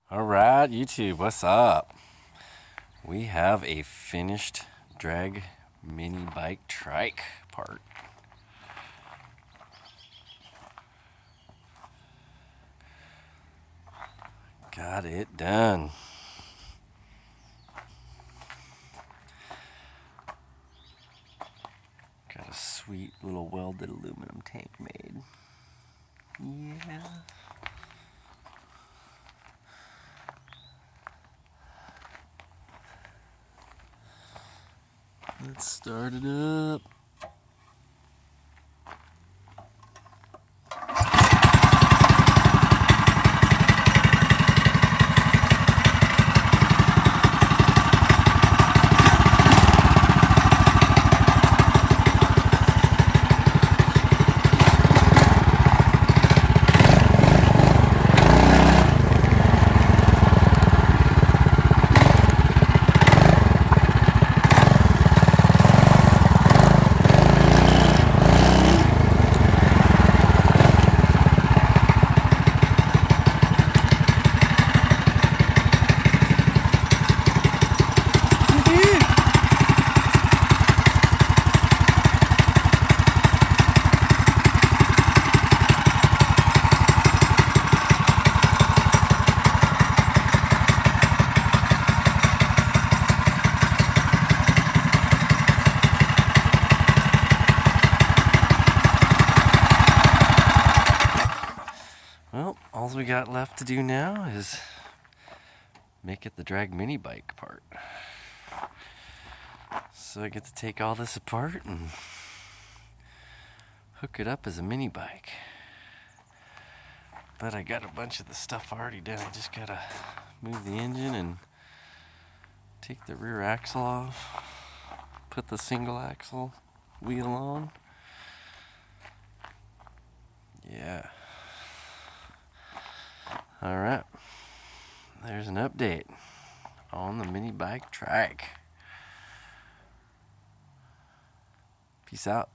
Alright, YouTube, what's up? We have a finished drag mini bike trike part. Got it done. Got a sweet little welded aluminum tank made. Yeah. Let's start it up. Well, all we got left to do now is make it the drag mini bike part. So I get to take all this apart and hook it up as a mini bike. But I got a bunch of the stuff already done. I just gotta move the engine and take the rear axle off, put the single axle wheel on. Yeah. Alright, there's an update on the mini bike trike. Peace out.